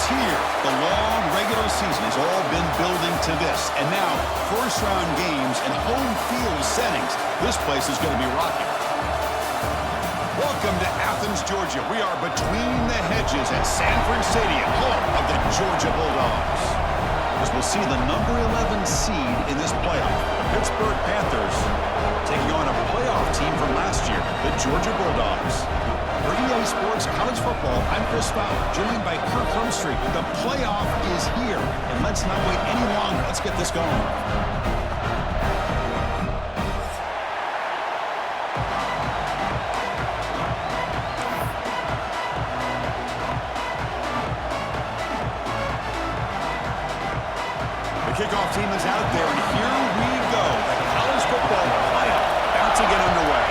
here. The long regular season has all been building to this. And now, first-round games and home field settings. This place is going to be rocking. Welcome to Athens, Georgia. We are between the hedges at Sanford Stadium, home of the Georgia Bulldogs. As we'll see the number 11 seed in this playoff, the Pittsburgh Panthers taking on a playoff team from last year, the Georgia Bulldogs. For EA Sports College Football, I'm Chris Fowler, joined by Kirk Humstreet. The playoff is here, and let's not wait any longer. Let's get this going. The kickoff team is out there, and here we go. The college football playoff about to get underway.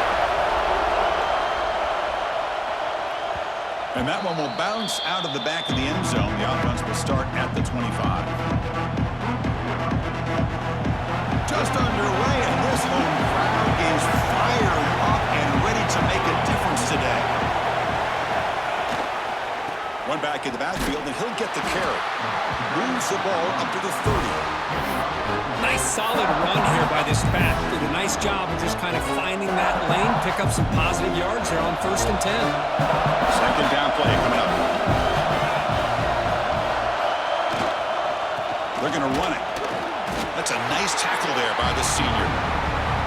And that one will bounce out of the back of the end zone. The offense will start at the 25. Just underway, and this home crowd is fired up and ready to make a difference today. One back in the backfield, and he'll get the carry. Moves the ball up to the 30. Nice solid run here by this back. Did a nice job of just kind of finding that lane, pick up some positive yards there on 1st and 10. Second down play coming up. They're going to run it. That's a nice tackle there by the senior.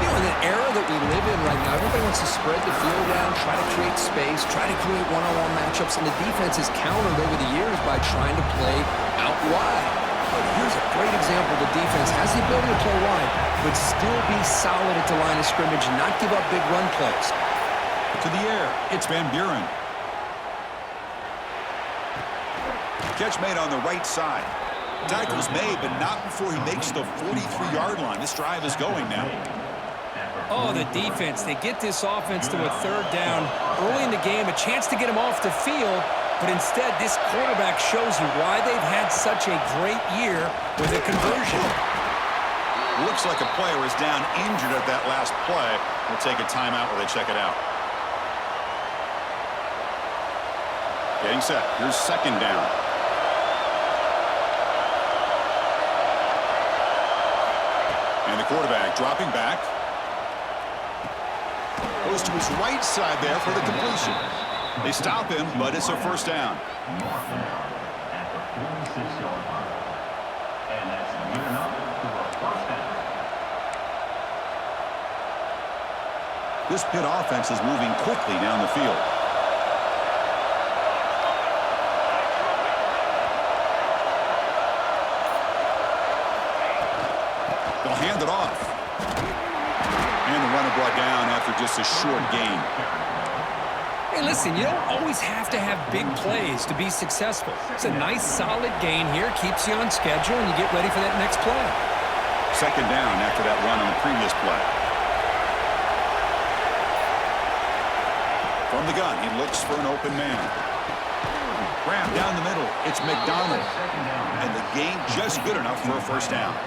You know, in the era that we live in right now, everybody wants to spread the field down, try to create space, try to create one-on-one matchups, and the defense has countered over the years by trying to play out wide. But here's a great example. The defense has the ability to play wide, but still be solid at the line of scrimmage and not give up big run plays. To the air, it's Van Buren. Catch made on the right side. Tackle's made, but not before he makes the 43-yard line. This drive is going now. Oh, the defense. They get this offense to a 3rd down early in the game, a chance to get him off the field, but instead this quarterback shows you why they've had such a great year with a conversion. Looks like a player is down injured at that last play. We'll take a timeout while they check it out. Getting set. Here's 2nd down. And the quarterback dropping back. Goes to his right side there for the completion. They stop him, but it's a 1st down. This Pitt offense is moving quickly down the field. They'll hand it off. And the runner brought down after just a short gain. Hey, listen, you don't always have to have big plays to be successful. It's a nice, solid gain here. Keeps you on schedule, and you get ready for that next play. 2nd down after that run on the previous play. From the gun, he looks for an open man. Graham down the middle. It's McDonald. And the gain just good enough for a 1st down.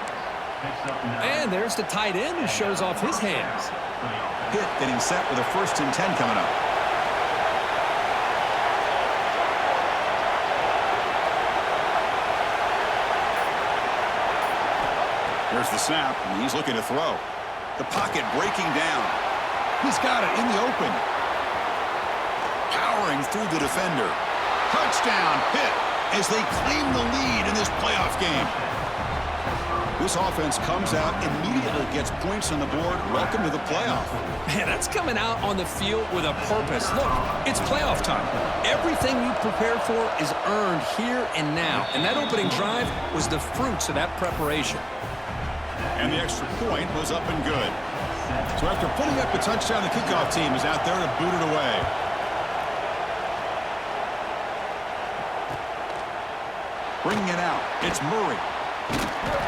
And there's the tight end who shows off his hands. Pitt getting set with a 1st and 10 coming up. Here's the snap, and he's looking to throw. The pocket breaking down. He's got it in the open. Powering through the defender. Touchdown, Pitt, as they claim the lead in this playoff game. This offense comes out, immediately gets points on the board. Welcome to the playoff. Man, that's coming out on the field with a purpose. Look, it's playoff time. Everything you prepared for is earned here and now. And that opening drive was the fruits of that preparation. And the extra point was up and good. So after putting up a touchdown, the kickoff team is out there to boot it away. Bringing it out, it's Murray.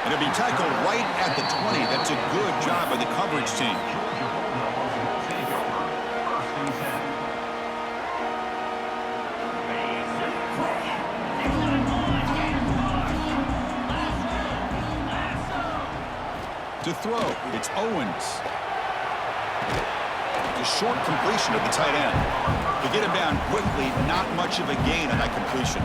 And it'll be tackled right at the 20. That's a good job by the coverage team. To throw, it's Owens. A short completion of the tight end. To get him down quickly, not much of a gain on that completion.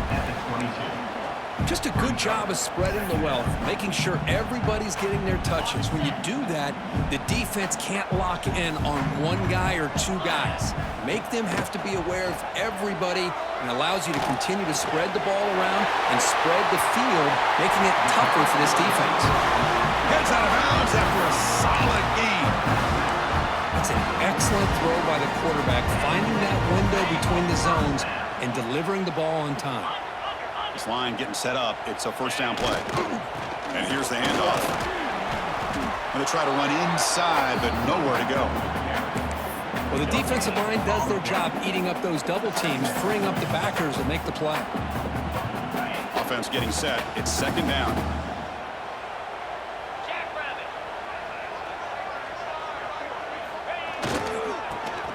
Just a good job of spreading the wealth, making sure everybody's getting their touches. When you do that, the defense can't lock in on one guy or two guys. Make them have to be aware of everybody and allows you to continue to spread the ball around and spread the field, making it tougher for this defense. Heads out of bounds after a solid gain. That's an excellent throw by the quarterback, finding that window between the zones and delivering the ball on time. This line getting set up. It's a first down play. And here's the handoff. Going to try to run inside, but nowhere to go. Well, the defensive line does their job eating up those double teams, freeing up the backers to make the play. Offense getting set. It's second down.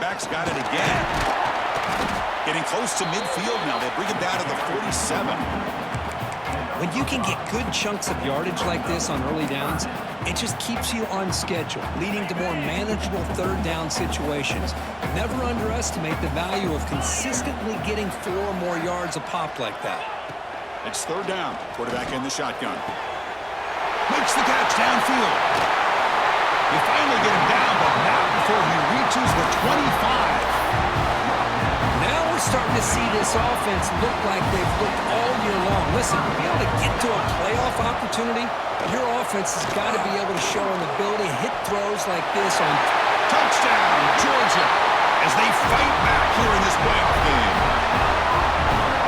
Back's got it again. Getting close to midfield now. They bring it down to the 47. When you can get good chunks of yardage like this on early downs, it just keeps you on schedule, leading to more manageable third down situations. Never underestimate the value of consistently getting 4 or more yards a pop like that. It's third down. Quarterback in the shotgun. Makes the catch downfield. They finally get him down, but not before he reaches the 25. Now we're starting to see this offense look like they've looked all year long. Listen, to be able to get to a playoff opportunity, your offense has got to be able to show an ability to hit throws like this on touchdown, Georgia, as they fight back here in this playoff game.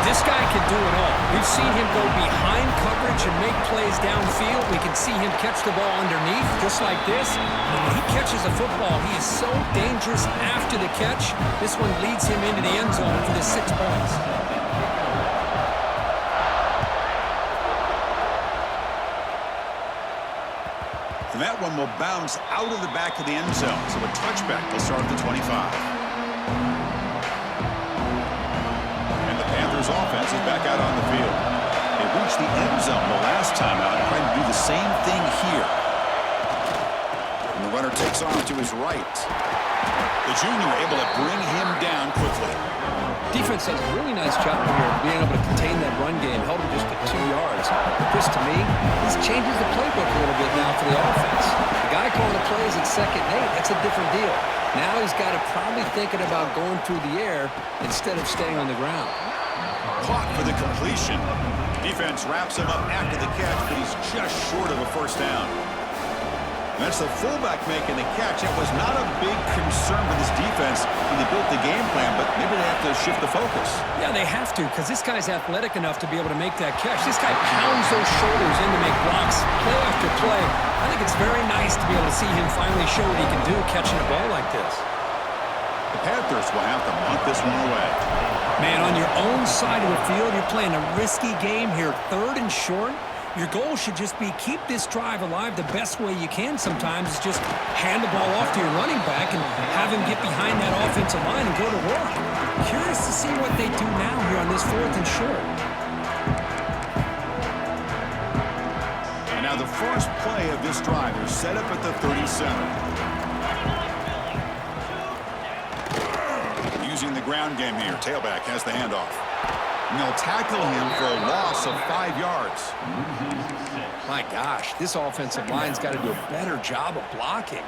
This guy can do it all. We've seen him go behind coverage and make plays downfield. We can see him catch the ball underneath, just like this. And when he catches a football, he is so dangerous after the catch. This one leads him into the end zone for the 6 points. And that one will bounce out of the back of the end zone. So a touchback will start at the 25. Offense is back out on the field. They reached the end zone the last time out, trying to do the same thing here. And the runner takes off to his right. The junior able to bring him down quickly. Defense does a really nice job here of being able to contain that run game, held him just to 2 yards. This, to me, this changes the playbook a little bit now for the offense. The guy calling the plays at 2nd and 8, that's a different deal. Now he's got to probably thinking about going through the air instead of staying on the ground. Caught for the completion. Defense wraps him up after the catch, but he's just short of a first down. That's the fullback making the catch. That was not a big concern for this defense when they built the game plan, but maybe they have to shift the focus. Yeah, they have to, because this guy's athletic enough to be able to make that catch. This guy pounds those shoulders in to make blocks play after play. I think it's very nice to be able to see him finally show what he can do catching a ball like this. The Panthers will have to punt this one away. Man, on your own side of the field, you're playing a risky game here, 3rd and short. Your goal should just be keep this drive alive the best way you can sometimes is just hand the ball off to your running back and have him get behind that offensive line and go to work. Curious to see what they do now here on this 4th and short. And now the first play of this drive is set up at the 37. Using the ground game here. Tailback has the handoff. And they'll tackle him for a loss of 5 yards. My gosh, this offensive line's got to do a better job of blocking.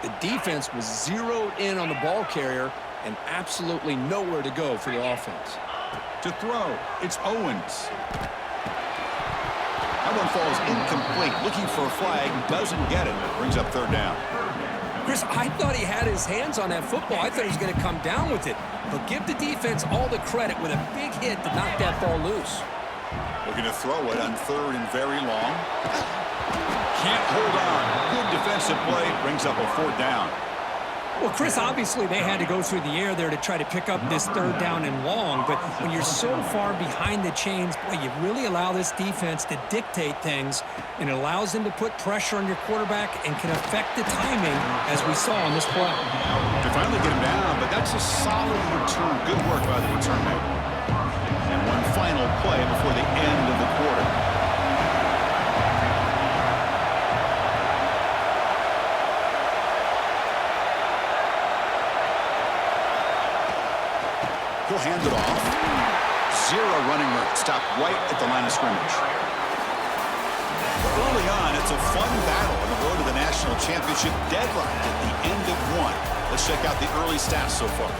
The defense was zeroed in on the ball carrier and absolutely nowhere to go for the offense. To throw, it's Owens. That one falls incomplete. Looking for a flag, doesn't get it. Brings up 3rd down. Chris, I thought he had his hands on that football. I thought he was going to come down with it. But give the defense all the credit with a big hit to knock that ball loose. Looking to throw it on 3rd and very long. Can't hold on. Good defensive play. Brings up a 4th down. Well, Chris, obviously they had to go through the air there to try to pick up this 3rd down and long. But when you're so far behind the chains, boy, you really allow this defense to dictate things. And it allows them to put pressure on your quarterback and can affect the timing, as we saw on this play. They finally get him down, but that's a solid return. Good work by the return man. And one final play before the end of the quarter. He'll hand it off. Zero running room. Stopped right at the line of scrimmage. Early on, it's a fun battle on the road to the national championship deadline at the end of one. Let's check out the early stats so far.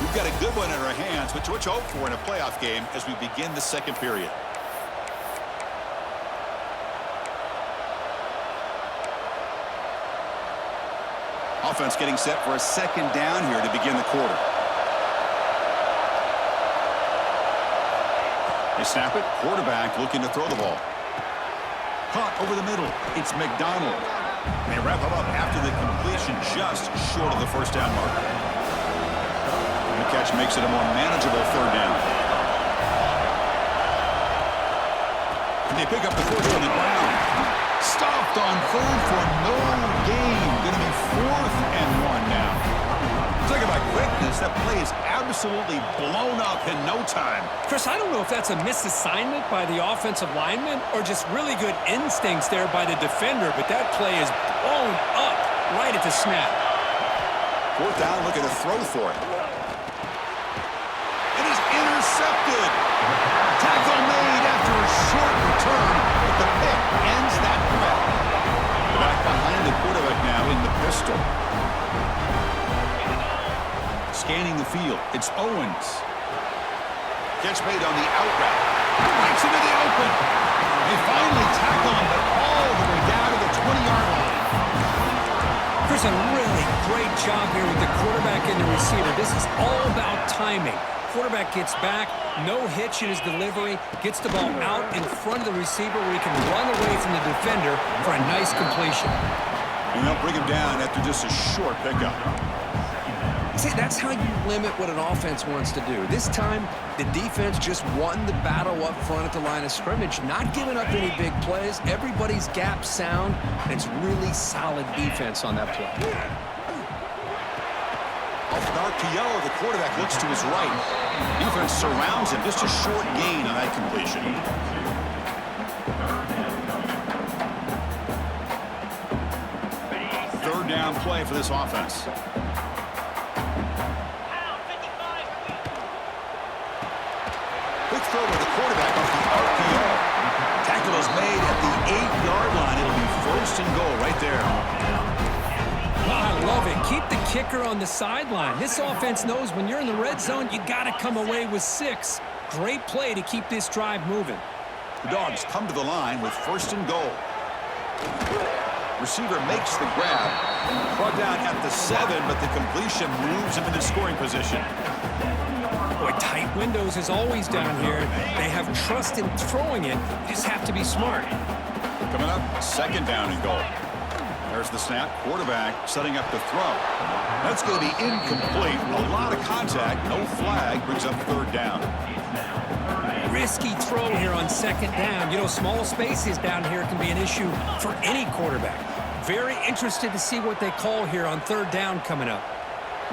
We've got a good one in our hands, which we hope for in a playoff game as we begin the second period. Offense getting set for a second down here to begin the quarter. They snap it. Quarterback looking to throw the ball. Caught over the middle. It's McDonald. They wrap him up after the completion just short of the first down mark. The catch makes it a more manageable third down. And they pick up the first on the ground. Stopped on third for no gain. Going to be 4th and 1 now. Talking about quickness, that play is absolutely blown up in no time. Chris, I don't know if that's a misassignment by the offensive lineman or just really good instincts there by the defender, but that play is blown up right at the snap. 4th down, looking to throw for it. It is intercepted. Tackle made after a short return, but the pick ends that threat. Back behind the quarterback now in the pistol. Scanning the field, it's Owens. Catch made on the out route. Breaks into the open. They finally tackle him, but all the way down to the 20-yard line. Chris, a really great job here with the quarterback and the receiver. This is all about timing. Quarterback gets back, no hitch in his delivery, gets the ball out in front of the receiver where he can run away from the defender for a nice completion. And they'll bring him down after just a short pickup. See, that's how you limit what an offense wants to do. This time, the defense just won the battle up front at the line of scrimmage, not giving up any big plays. Everybody's gap sound, and it's really solid defense on that play. Off an RPO, the quarterback looks to his right. Defense surrounds him. Just a short gain on that completion. Third down play for this offense. Quick throw with the quarterback off the RPO. Tackle is made at the 8-yard line. It'll be 1st and goal right there. I love it. Keep the kicker on the sideline. This offense knows when you're in the red zone, you got to come away with 6. Great play to keep this drive moving. The Dogs come to the line with 1st and goal. Receiver makes the grab. Brought down at the 7, but the completion moves him into scoring position. Boy, tight windows is always down here. They have trust in throwing it. You just have to be smart. Coming up, 2nd down and goal. There's the snap. Quarterback setting up the throw. That's going to be incomplete. A lot of contact. No flag. Brings up 3rd down. Risky throw here on 2nd down. You know, small spaces down here can be an issue for any quarterback. Very interested to see what they call here on 3rd down coming up.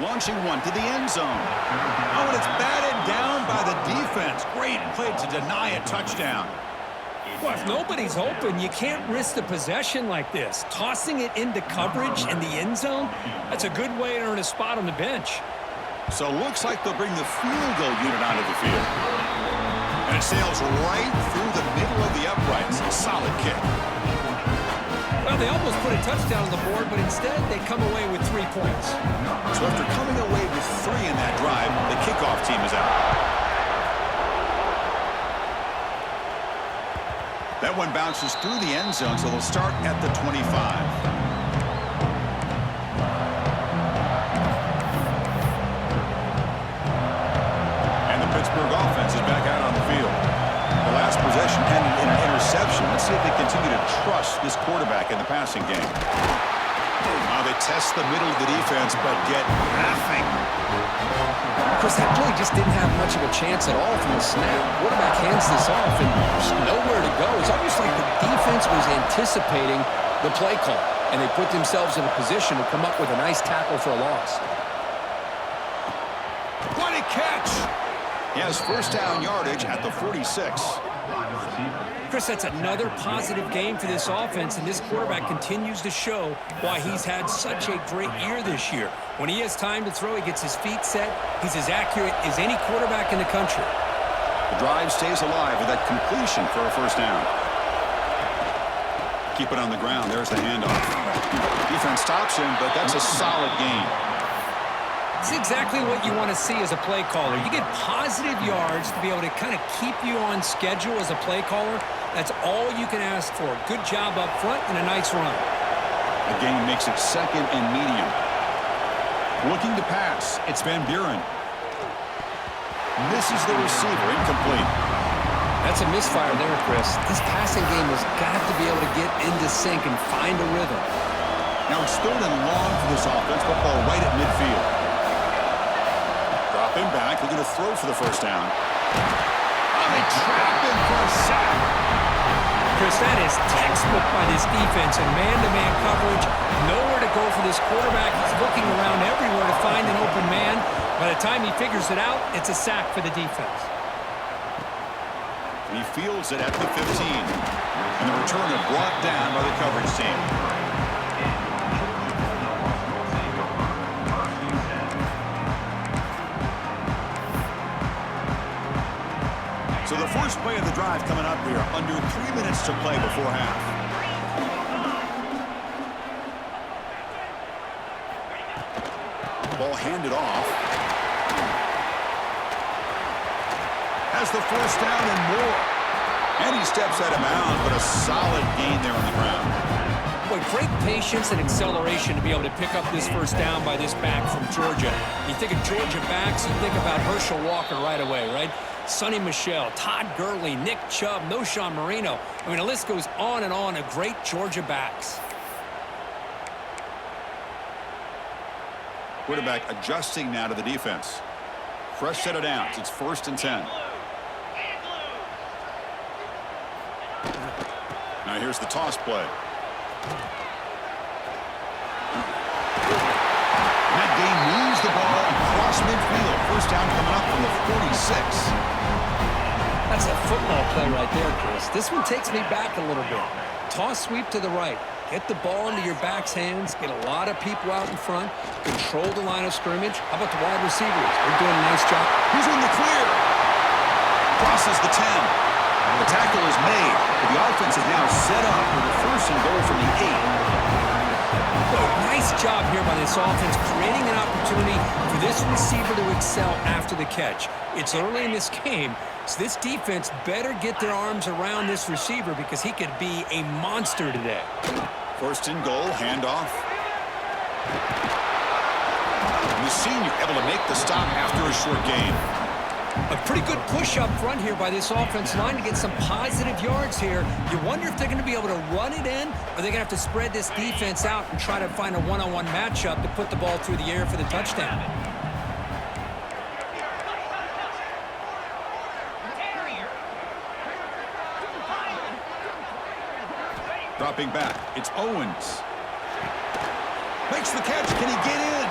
Launching one to the end zone. Oh, and it's batted down by the defense. Great play to deny a touchdown. Well, if nobody's open, you can't risk the possession like this. Tossing it into coverage in the end zone, that's a good way to earn a spot on the bench. So looks like they'll bring the field goal unit onto the field. And it sails right through the middle of the uprights. A solid kick. Well, they almost put a touchdown on the board, but instead they come away with 3 points. So after coming away with 3 in that drive, the kickoff team is out. That one bounces through the end zone, so they'll start at the 25. And the Pittsburgh offense is back out on the field. The last possession ended in an interception. Let's see if they continue to trust this quarterback in the passing game. They test the middle of the defense, but get nothing. Chris, that play just didn't have much of a chance at all from the snap. Quarterback hands this off, and there's nowhere to go. It's almost like the defense was anticipating the play call, and they put themselves in a position to come up with a nice tackle for a loss. What a catch! He has 1st down yardage at the 46. Chris, that's another positive game for this offense, and this quarterback continues to show why he's had such a great year this year. When he has time to throw, he gets his feet set. He's as accurate as any quarterback in the country. The drive stays alive with that completion for a first down. Keep it on the ground. There's the handoff. Defense stops him, but that's a solid gain. It's exactly what you want to see as a play caller. You get positive yards to be able to kind of keep you on schedule as a play caller. That's all you can ask for. Good job up front and a nice run. The gain makes it second and medium. Looking to pass. It's Van Buren. Misses the receiver. Incomplete. That's a misfire there, Chris. This passing game has got to be able to get into sync and find a rhythm. Now it's third and long for this offense. Football right at midfield. Drop him back. Looking to throw for the first down. Oh, they trap him for a sack. Chris, that is textbook by this defense and man-to-man coverage. Nowhere to go for this quarterback. He's looking around everywhere to find an open man. By the time he figures it out, it's a sack for the defense. He fields it at the 15. And the return is brought down by the coverage team. So the first play of the drive coming up here. Under 3 minutes to play before half. Ball handed off. Has the first down and more. And he steps out of bounds, but a solid gain there on the ground. Boy, great patience and acceleration to be able to pick up this first down by this back from Georgia. You think of Georgia backs, you think about Herschel Walker right away, right? Sonny Michel, Todd Gurley, Nick Chubb, Noshawn Marino. I mean, the list goes on and on of great Georgia backs. Quarterback adjusting now to the defense. Fresh set of downs. It's 1st and 10. Now here's the toss play. That game moves the ball across midfield. First down coming up from the 46. That's a football play right there, Chris. This one takes me back a little bit. Toss sweep to the right. Get the ball into your back's hands. Get a lot of people out in front. Control the line of scrimmage. How about the wide receivers? They're doing a nice job. He's in the clear. Crosses the 10. The tackle is made. But the offense is now set up with a 1st and goal from the 8. Nice job here by this offense, creating an opportunity for this receiver to excel after the catch. It's early in this game, so this defense better get their arms around this receiver because he could be a monster today. 1st and goal, handoff. And the senior able to make the stop after a short gain. A pretty good push up front here by this offense line to get some positive yards here. You wonder if they're going to be able to run it in, or they're going to have to spread this defense out and try to find a one-on-one matchup to put the ball through the air for the touchdown. Dropping back, it's Owens. Makes the catch, can he get in?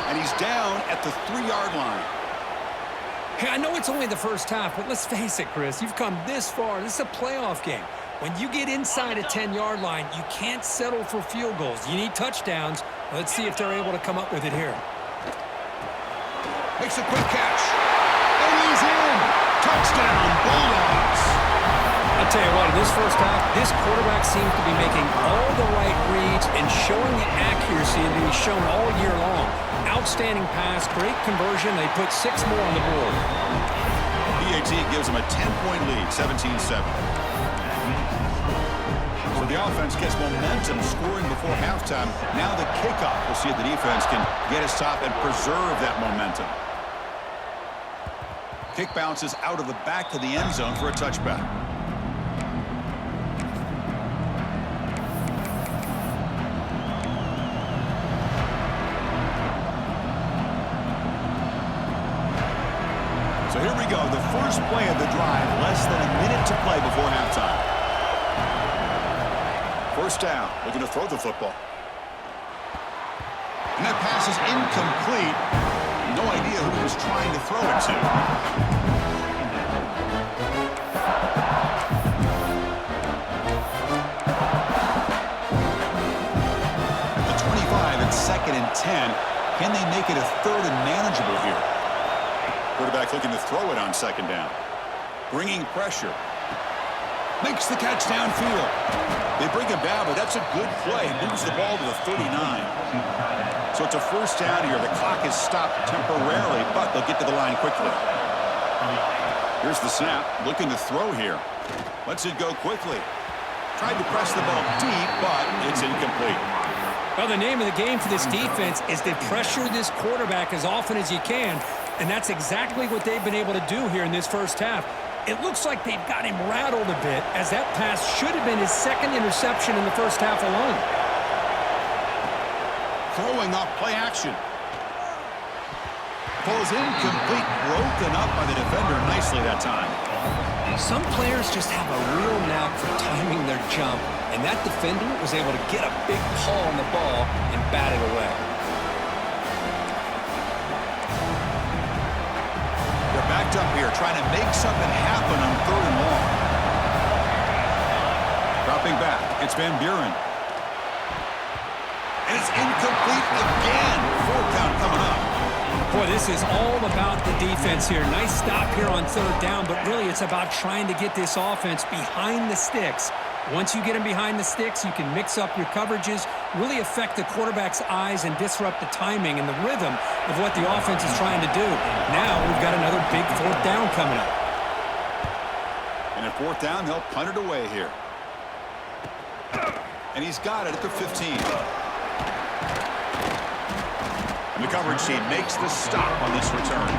And he's down at the 3-yard line. Hey, I know it's only the first half, but let's face it, Chris. You've come this far. This is a playoff game. When you get inside a 10-yard line, you can't settle for field goals. You need touchdowns. Let's see if they're able to come up with it here. Makes a quick catch. And he's in. Touchdown, Bulldogs. I'll tell you what, in this first half, this quarterback seems to be making all the right reads and showing the accuracy that he's shown all year long. Outstanding pass, great conversion. They put 6 more on the board. PAT gives them a 10-point lead, 17-7. So the offense gets momentum scoring before halftime. Now the kickoff. We'll see if the defense can get a stop and preserve that momentum. Kick bounces out of the back of the end zone for a touchback. So here we go, the first play of the drive, less than a minute to play before halftime. First down, looking to throw the football. And that pass is incomplete. No idea who he was trying to throw it to. The 25 and 2nd and 10. Can they make it a 3rd and manageable here? Quarterback looking to throw it on 2nd down. bringing pressure. Makes the catch downfield. They bring him down, but that's a good play. Moves the ball to the 39. So it's a first down here. The clock is stopped temporarily, but they'll get to the line quickly. Here's the snap. Looking to throw here. Lets it go quickly. Tried to press the ball deep, but it's incomplete. Well, the name of the game for this defense is to pressure this quarterback as often as you can, and that's exactly what they've been able to do here in this first half. It looks like they've got him rattled a bit, as that pass should have been his second interception in the first half alone. Throwing off play action. Falls incomplete, broken up by the defender nicely that time. Some players just have a real knack for timing their jump, and that defender was able to get a big paw on the ball and bat it away. They're backed up here, trying to make something happen on 3rd and long. Dropping back, it's Van Buren. And it's incomplete again. 4th down coming up. Boy, this is all about the defense here. Nice stop here on 3rd down, but really it's about trying to get this offense behind the sticks. Once you get them behind the sticks, you can mix up your coverages, really affect the quarterback's eyes and disrupt the timing and the rhythm of what the offense is trying to do. Now we've got another big 4th down coming up. And at 4th down, they'll punt it away here. And he's got it at the 15. And the coverage team makes the stop on this return.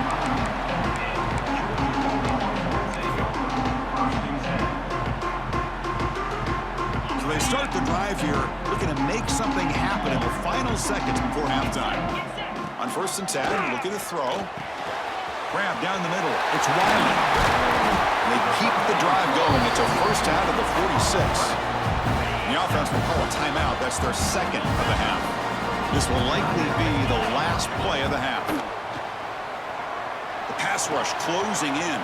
So they start the drive here, looking to make something happen in the final seconds before halftime. On 1st and 10, look at the throw. Grab down the middle. It's Riley. And they keep the drive going. It's a first down at the 46. And the offense will call a timeout. That's their second of the half. This will likely be the last play of the half. The pass rush closing in.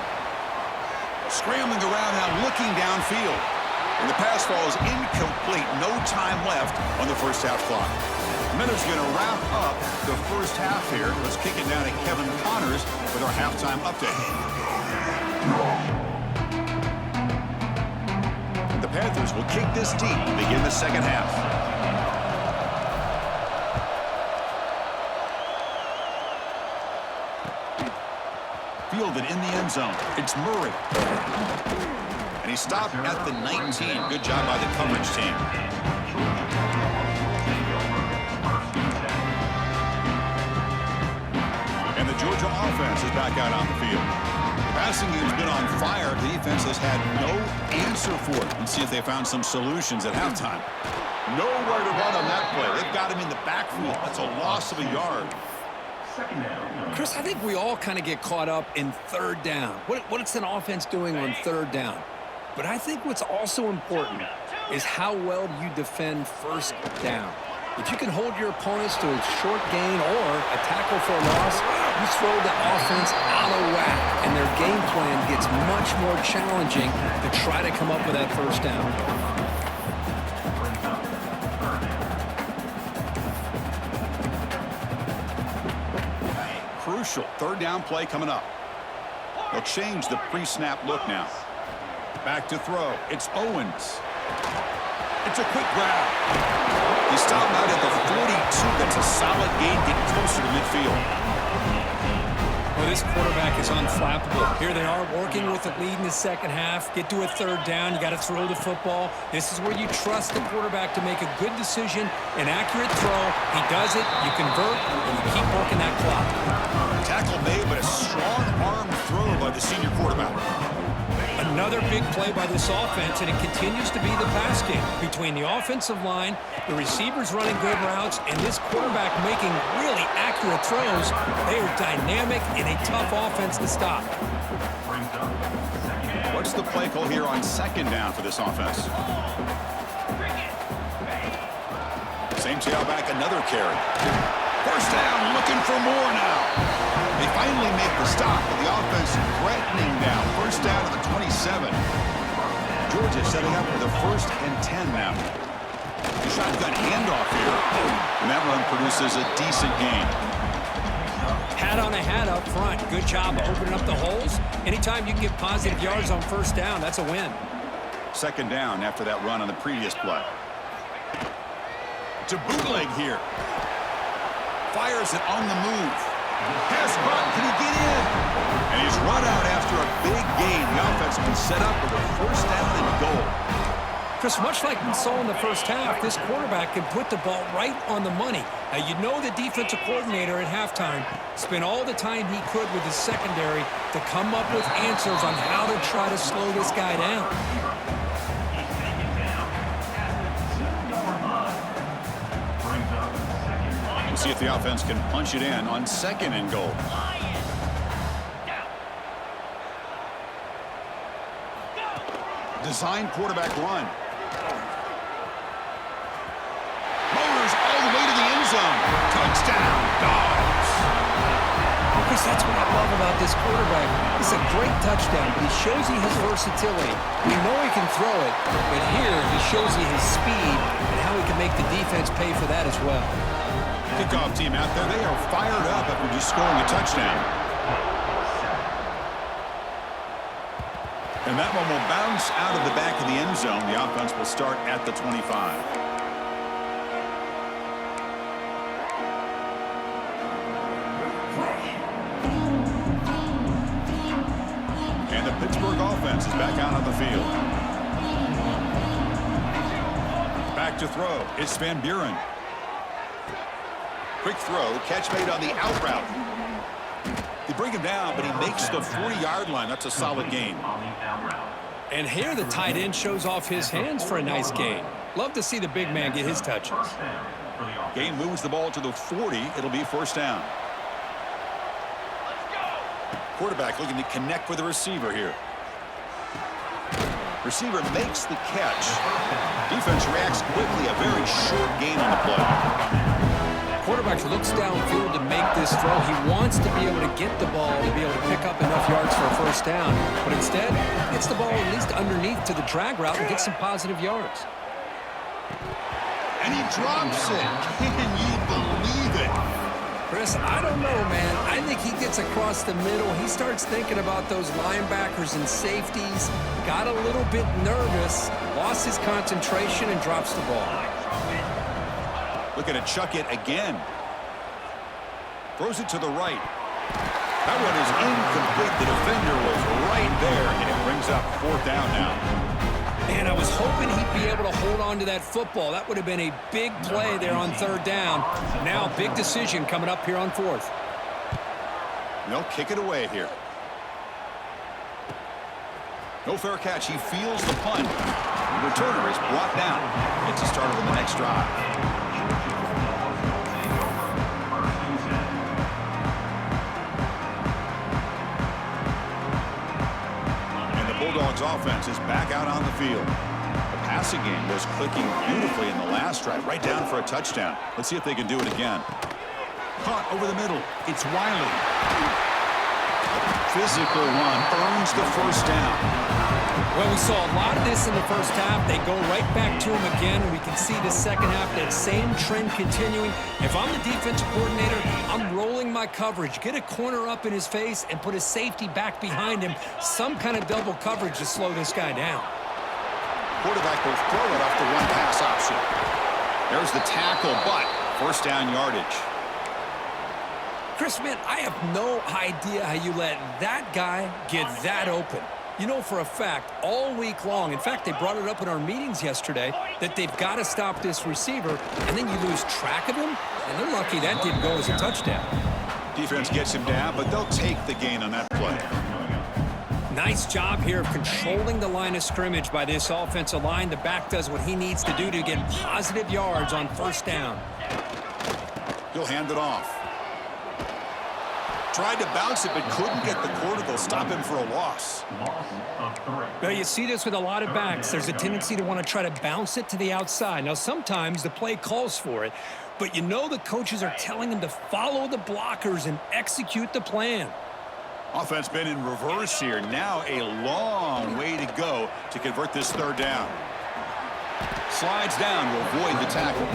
Scrambling around now, looking downfield. And the pass falls incomplete. No time left on the first half clock. Miller's going to wrap up the first half here. Let's kick it down to Kevin Connors with our halftime update. The Panthers will kick this deep and begin the second half. Fielded in the end zone. It's Murray. And he stopped at the 19. Good job by the coverage team. And the Georgia offense is back out on the field. Passing game's been on fire. The defense has had no answer for it. Let's see if they found some solutions at halftime. Nowhere to run on that play. They've got him in the backfield. That's a loss of a yard. Chris, I think we all kind of get caught up in 3rd down. What's an offense doing on 3rd down? But I think what's also important is how well you defend 1st down. If you can hold your opponents to a short gain or a tackle for a loss, you throw the offense out of whack, and their game plan gets much more challenging to try to come up with that 1st down. Crucial 3rd down play coming up. They'll change the pre-snap look now. Back to throw. It's Owens. It's a quick grab. He stopped out at the 42. That's a solid gain, getting closer to midfield. Well, this quarterback is unflappable. Here they are working with the lead in the second half. Get to a 3rd down. You got to throw the football. This is where you trust the quarterback to make a good decision, an accurate throw. He does it. You convert, and you keep working that clock. Tackle made, but a strong arm throw by the senior quarterback. Another big play by this offense, and it continues to be the pass game between the offensive line, the receivers running good routes, and this quarterback making really accurate throws. They are dynamic and a tough offense to stop. What's the play call here on 2nd down for this offense? Same tailback, another carry. 1st down, looking for more now. They finally make the stop, but the offense threatening down. 1st down to the 27. Georgia setting up for the 1st and 10 now. The shotgun handoff here. And that run produces a decent gain. Hat on a hat up front. Good job opening up the holes. Anytime you can get positive yards on first down, that's a win. Second down after that run on the previous play. To bootleg here. Fires it on the move. Pass caught. Can he get in? And he's run out after a big gain. The offense can set up with a first down and goal. Chris, much like we saw in the first half, this quarterback can put the ball right on the money. Now, you know the defensive coordinator at halftime spent all the time he could with his secondary to come up with answers on how to try to slow this guy down. We'll see if the offense can punch it in on second and goal. Design quarterback run. Motors all the way to the end zone. Touchdown, Dogs. Chris, that's what I love about this quarterback. It's a great touchdown. He shows you his versatility. We know he can throw it, but here he shows you his speed and how he can make the defense pay for that as well. Kickoff team out there, they are fired up after just scoring a touchdown. And that one will bounce out of the back of the end zone. The offense will start at the 25. And the Pittsburgh offense is back out on the field. Back to throw. It's Van Buren. Quick throw. Catch made on the out route. They bring him down, but he makes the 40-yard line. That's a solid gain. And here the tight end shows off his hands for a nice gain. Love to see the big man get his touches. Game moves the ball to the 40. It'll be first down. Quarterback looking to connect with the receiver here. Receiver makes the catch. Defense reacts quickly. A very short gain on the play. Quarterback looks downfield to make this throw. He wants to be able to get the ball to be able to pick up enough yards for a first down. But instead, gets the ball at least underneath to the drag route and gets some positive yards. And he drops it. Can you believe it? Chris, I don't know, man. I think he gets across the middle. He starts thinking about those linebackers and safeties. Got a little bit nervous, lost his concentration, and drops the ball. Looking to chuck it again. Throws it to the right. That one is incomplete. The defender was right there, and it brings up fourth down now. Man, I was hoping he'd be able to hold on to that football. That would have been a big play there on third down. Now, big decision coming up here on fourth. They'll kick it away here. No fair catch. He feels the punt. The returner is brought down. Gets us started on the next drive. Bulldogs offense is back out on the field. The passing game was clicking beautifully in the last drive, right down for a touchdown. Let's see if they can do it again. Caught over the middle. It's Wiley. Physical run earns the first down. Well, we saw a lot of this in the first half. They go right back to him again. We can see the second half, that same trend continuing. If I'm the defensive coordinator, I'm rolling my coverage. Get a corner up in his face and put a safety back behind him. Some kind of double coverage to slow this guy down. Quarterback will throw it off the one pass option. There's the tackle, but first down yardage. Chris, man, I have no idea how you let that guy get that open. You know for a fact, all week long, in fact, they brought it up in our meetings yesterday, that they've got to stop this receiver, and then you lose track of him, and they're lucky that didn't go as a touchdown. Defense gets him down, but they'll take the gain on that play. Nice job here of controlling the line of scrimmage by this offensive line. The back does what he needs to do to get positive yards on first down. He'll hand it off. Tried to bounce it, but couldn't get the corner. They'll stop him for a loss. Well, you see this with a lot of backs. There's a tendency to want to try to bounce it to the outside. Now, sometimes the play calls for it, but you know the coaches are telling them to follow the blockers and execute the plan. Offense been in reverse here. Now a long way to go to convert this third down. Slides down to avoid the tackle.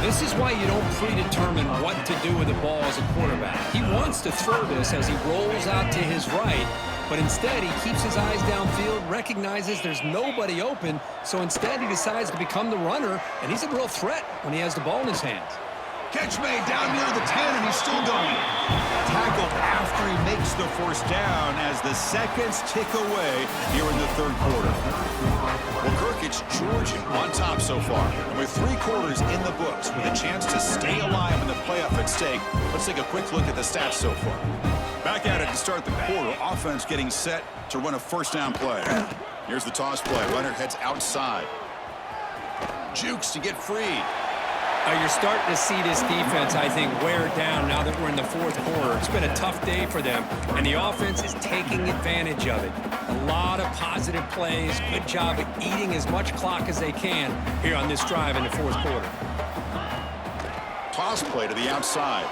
This is why you don't predetermine what to do with the ball as a quarterback. He wants to throw this as he rolls out to his right, but instead he keeps his eyes downfield, recognizes there's nobody open, so instead he decides to become the runner, and he's a real threat when he has the ball in his hands. Catch made down near the 10, and he's still going. Tackled after he makes the first down as the seconds tick away here in the third quarter. Well, Kirk, it's Georgia on top so far. And with 3 quarters in the books, with a chance to stay alive in the playoff at stake, let's take a quick look at the stats so far. Back at it to start the quarter. Offense getting set to run a first down play. Here's the toss play. Runner heads outside. Jukes to get free. You're starting to see this defense, I think, wear down now that we're in the fourth quarter. It's been a tough day for them, and the offense is taking advantage of it. A lot of positive plays. Good job at eating as much clock as they can here on this drive in the fourth quarter. Toss play to the outside.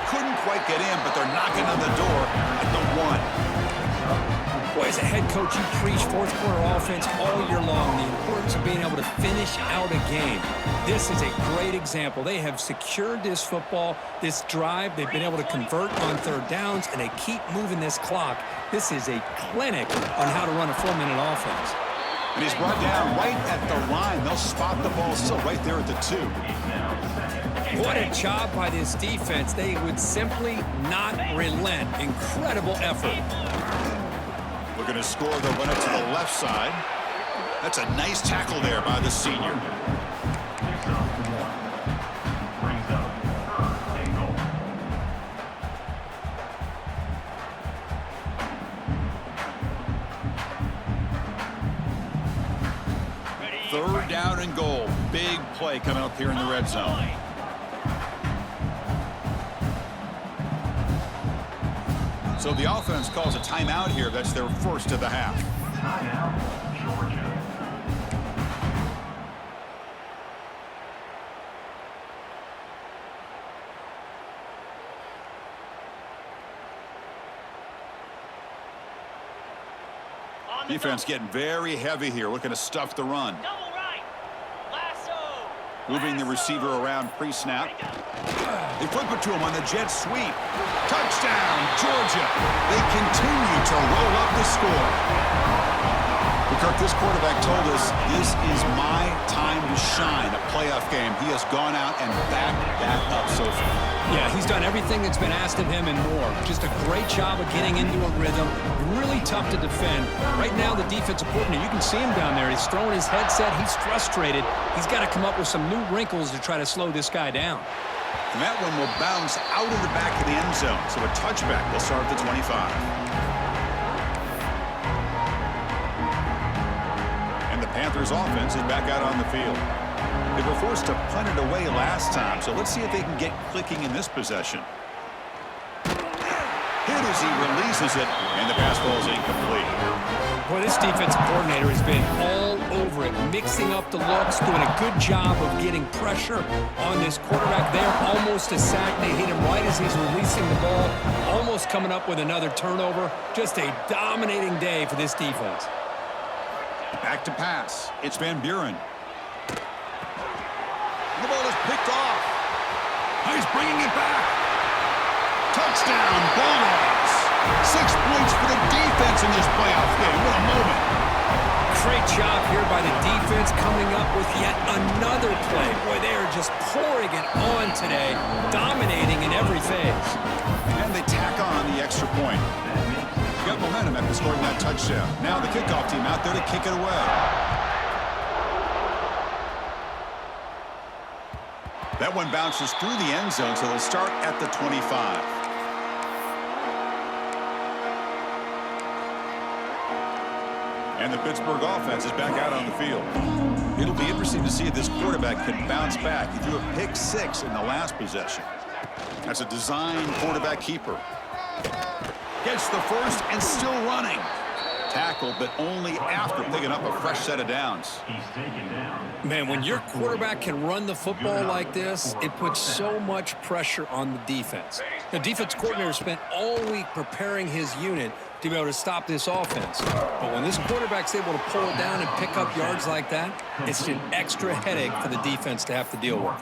Couldn't quite get in, but they're knocking on the door at the 1. Boy, as a head coach, you preach fourth quarter offense all year long, the importance of being able to finish out a game. This is a great example. They have secured this football, this drive. They've been able to convert on third downs, and they keep moving this clock. This is a clinic on how to run a 4-minute offense. And he's brought down right at the line. They'll spot the ball still right there at the 2. What a job by this defense. They would simply not relent. Incredible effort. Looking to score the runner to the left side. That's a nice tackle there by the senior. Third down and goal. Big play coming up here in the red zone. So the offense calls a timeout here. That's their first of the half. Georgia. Defense getting very heavy here, looking to stuff the run. Moving the receiver around pre-snap. They flip it to him on the jet sweep. Touchdown, Georgia. They continue to roll up the score. Kirk, this quarterback told us this is my time to shine, a playoff game. He has gone out and backed that up so far. Yeah, he's done everything that's been asked of him and more. Just a great job of getting into a rhythm. Really tough to defend. Right now, the defensive coordinator, you can see him down there. He's throwing his headset. He's frustrated. He's got to come up with some new wrinkles to try to slow this guy down. And that one will bounce out of the back of the end zone. So a touchback will start at the 25. Panthers offense is back out on the field. They were forced to punt it away last time, so let's see if they can get clicking in this possession. Hit as he releases it, and the pass ball is incomplete. Boy, this defensive coordinator has been all over it, mixing up the looks, doing a good job of getting pressure on this quarterback there. Almost a sack. They hit him right as he's releasing the ball, almost coming up with another turnover. Just a dominating day for this defense. Back to pass. It's Van Buren. The ball is picked off. He's bringing it back. Touchdown, Bulldogs. 6 points for the defense in this playoff game. What a moment. Great job here by the defense coming up with yet another play. Boy, they are just pouring it on today, dominating in every phase. And they tack on the extra point. Got momentum after scoring that touchdown. Now the kickoff team out there to kick it away. That one bounces through the end zone, so they'll start at the 25. And the Pittsburgh offense is back out on the field. It'll be interesting to see if this quarterback can bounce back. He threw a pick 6 in the last possession. That's a design quarterback keeper. Gets the first and still running. tackle, but only after picking up a fresh set of downs. Man, when your quarterback can run the football like this, it puts so much pressure on the defense. The defense coordinator spent all week preparing his unit to be able to stop this offense. But when this quarterback's able to pull it down and pick up yards like that, it's an extra headache for the defense to have to deal with.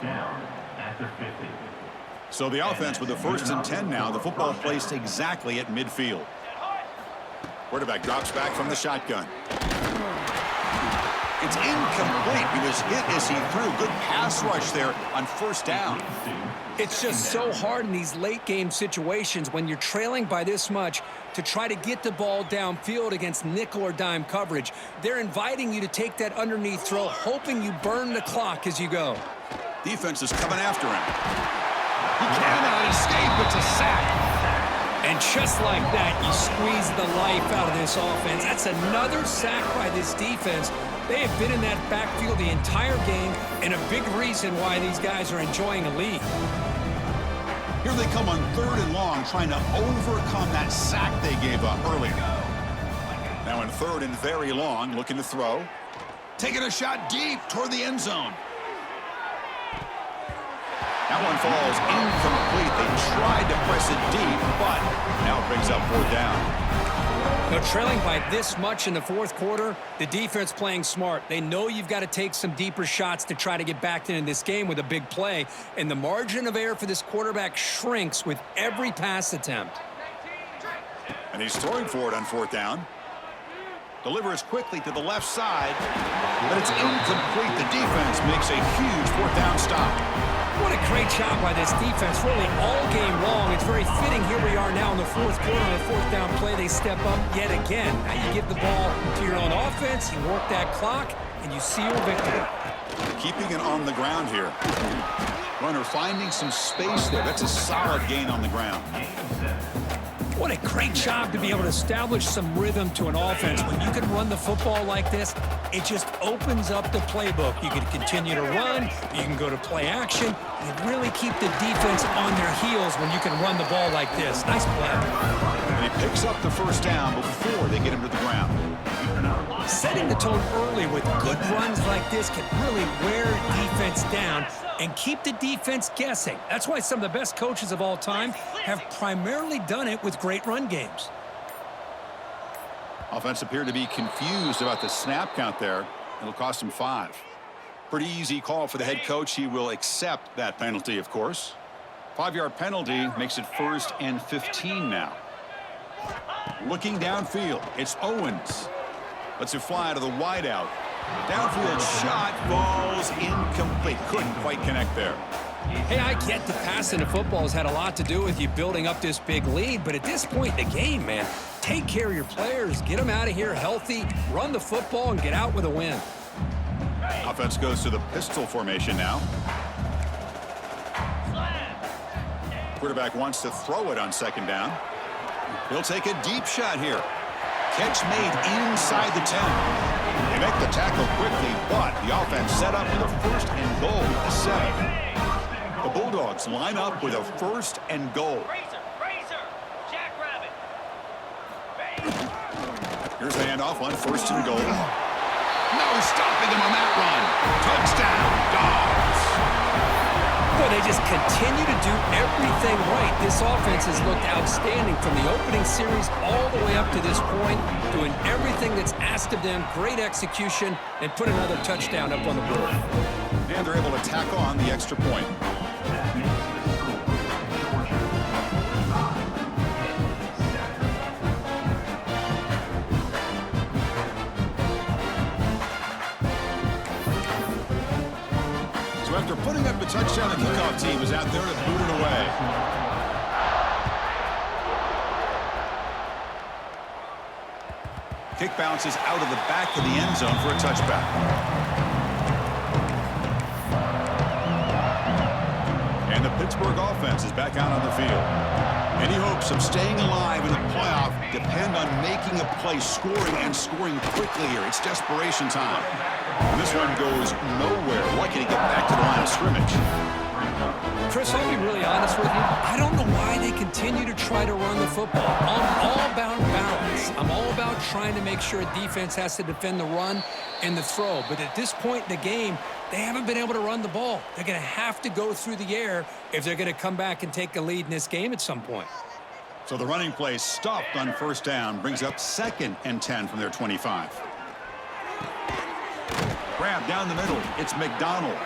So the offense with the 1st and 10 now. The football placed exactly at midfield. Quarterback drops back from the shotgun. It's incomplete. He was hit as he threw. Good pass rush there on 1st down. It's just so hard in these late-game situations when you're trailing by this much to try to get the ball downfield against nickel or dime coverage. They're inviting you to take that underneath throw, hoping you burn the clock as you go. Defense is coming after him. He cannot escape. It's a sack. And just like that, you squeeze the life out of this offense. That's another sack by this defense. They have been in that backfield the entire game, and a big reason why these guys are enjoying a lead. Here they come on 3rd and long, trying to overcome that sack they gave up earlier. Now in 3rd and very long, looking to throw. Taking a shot deep toward the end zone. That one falls incomplete. They tried to press it deep, but now it brings up 4th down. Now, trailing by this much in the 4th quarter, the defense playing smart. They know you've got to take some deeper shots to try to get back into this game with a big play, and the margin of error for this quarterback shrinks with every pass attempt. And he's throwing for it on 4th down. Delivers quickly to the left side, but it's incomplete. The defense makes a huge 4th down stop. What a great job by this defense, really all game long. It's very fitting. Here we are now in the 4th quarter. On the 4th down play, they step up yet again. Now you give the ball to your own offense, you work that clock, and you seal victory. Keeping it on the ground here. Runner finding some space there. That's a solid gain on the ground. What a great job to be able to establish some rhythm to an offense. When you can run the football like this, it just opens up the playbook. You can continue to run. You can go to play action. You really keep the defense on their heels when you can run the ball like this. Nice play. And he picks up the 1st down before they get him to the ground. Setting the tone early with good runs like this can really wear defense down and keep the defense guessing. That's why some of the best coaches of all time have primarily done it with great run games. Offense appeared to be confused about the snap count there. It'll cost him 5. Pretty easy call for the head coach. He will accept that penalty, of course. 5-yard penalty makes it 1st and 15 now. Looking downfield, it's Owens. Lets it fly to the wideout. Downfield shot falls incomplete. Couldn't quite connect there. Hey, I get the passing of football has had a lot to do with you building up this big lead, but at this point in the game, man, take care of your players. Get them out of here healthy, run the football, and get out with a win. Offense goes to the pistol formation now. Quarterback wants to throw it on 2nd down. He'll take a deep shot here. Catch made inside the 10. They make the tackle quickly, but the offense set up with a 1st and goal at the 7. The Bulldogs line up with a 1st and goal. Here's the handoff on 1st and goal. No stopping him on that run. Touchdown, Dogs. Boy, they just continue to do everything right. This offense has looked outstanding from the opening series all the way up to this point, doing everything that's asked of them, great execution, and put another touchdown up on the board. And they're able to tack on the extra point. So after putting up the touchdown, the kickoff team is out there to boot it away. Kick bounces out of the back of the end zone for a touchback. And the Pittsburgh offense is back out on the field. Any hopes of staying alive in the playoff depend on making a play, scoring, and scoring quickly here. It's desperation time. And this one goes nowhere. Lucky to get back to the line of scrimmage. Chris, I'll be really honest with you. I don't know why they continue to try to run the football. I'm all about balance. I'm all about trying to make sure a defense has to defend the run and the throw. But at this point in the game, they haven't been able to run the ball. They're going to have to go through the air if they're going to come back and take a lead in this game at some point. So the running play stopped on first down, brings up 2nd and 10 from their 25. Grab down the middle. It's McDonald.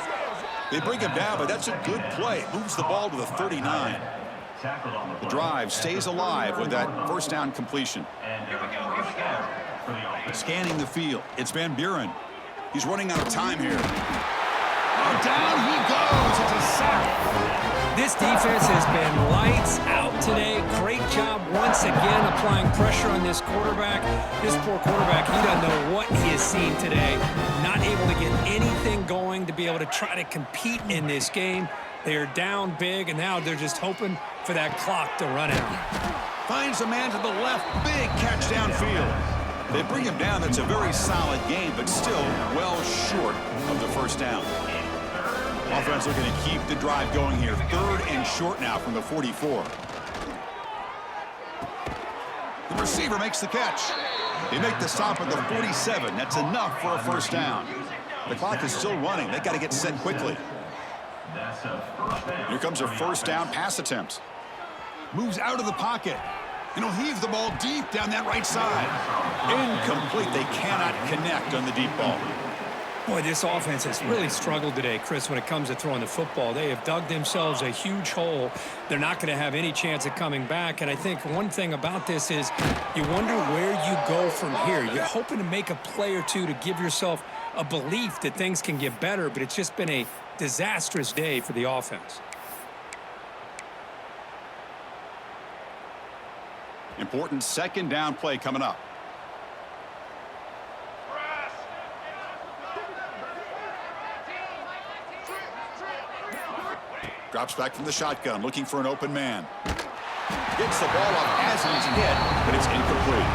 They bring him down, but that's a good play. Moves the ball to the 39. The drive stays alive with that first down completion. Scanning the field. It's Van Buren. He's running out of time here. Oh, down he goes. It's a sack. This defense has been lights out today. Great job once again applying pressure on this quarterback. This poor quarterback, he doesn't know what he has seen today. Not able to get anything going to be able to try to compete in this game. They're down big, and now they're just hoping for that clock to run out. Finds a man to the left. Big catch downfield. They bring him down. That's a very solid game, but still well short of the first down. Offense looking to keep the drive going here. 3rd and short now from the 44. The receiver makes the catch. They make the stop at the 47. That's enough for a first down. The clock is still running. They got to get set quickly. Here comes a first down pass attempt. Moves out of the pocket. And he'll heave the ball deep down that right side. Incomplete. They cannot connect on the deep ball. Boy, this offense has really struggled today, Chris, when it comes to throwing the football. They have dug themselves a huge hole. They're not going to have any chance of coming back. And I think one thing about this is you wonder where you go from here. You're hoping to make a play or two to give yourself a belief that things can get better, but it's just been a disastrous day for the offense. Important 2nd down play coming up. Drops back from the shotgun, looking for an open man. Gets the ball up as he's hit, but it's incomplete.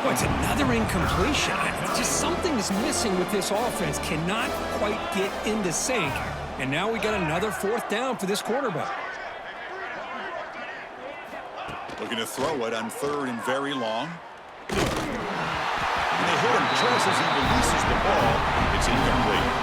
Boy, it's another incompletion. Just something is missing with this offense. Cannot quite get into sync. And now we got another 4th down for this quarterback. Looking to throw it on 3rd and very long. And they hit him just as he releases the ball. It's incomplete.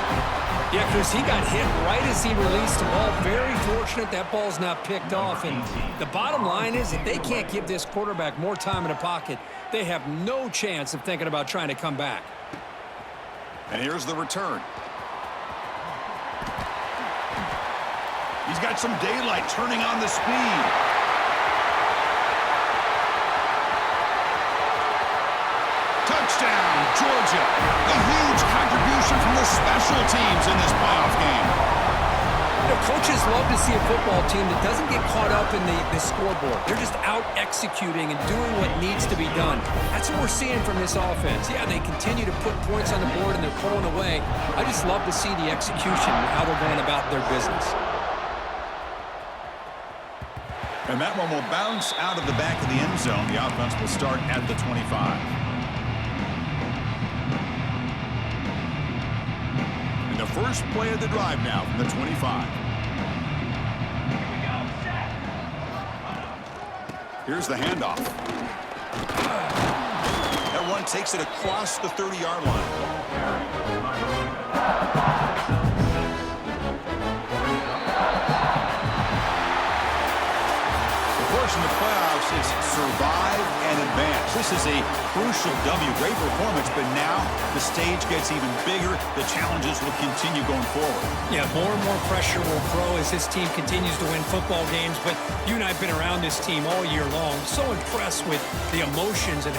Yeah, Chris, he got hit right as he released the ball. Very fortunate that ball's not picked off. And the bottom line is if they can't give this quarterback more time in the pocket, they have no chance of thinking about trying to come back. And here's the return. He's got some daylight turning on the speed. Touchdown, Georgia. A huge contribution from the special teams in this playoff game. You know, coaches love to see a football team that doesn't get caught up in the scoreboard. They're just out executing and doing what needs to be done. That's what we're seeing from this offense. Yeah, they continue to put points on the board and they're pulling away. I just love to see the execution and how they're going about their business. And that one will bounce out of the back of the end zone. The offense will start at the 25. The first play of the drive now from the 25. Here's the handoff. That one takes it across the 30-yard line. In the playoffs, it's survive and advance. This is a crucial W. Great performance, but now the stage gets even bigger. The challenges will continue going forward. Yeah, more and more pressure will grow as this team continues to win football games. But you and I have been around this team all year long. So impressed with the emotions and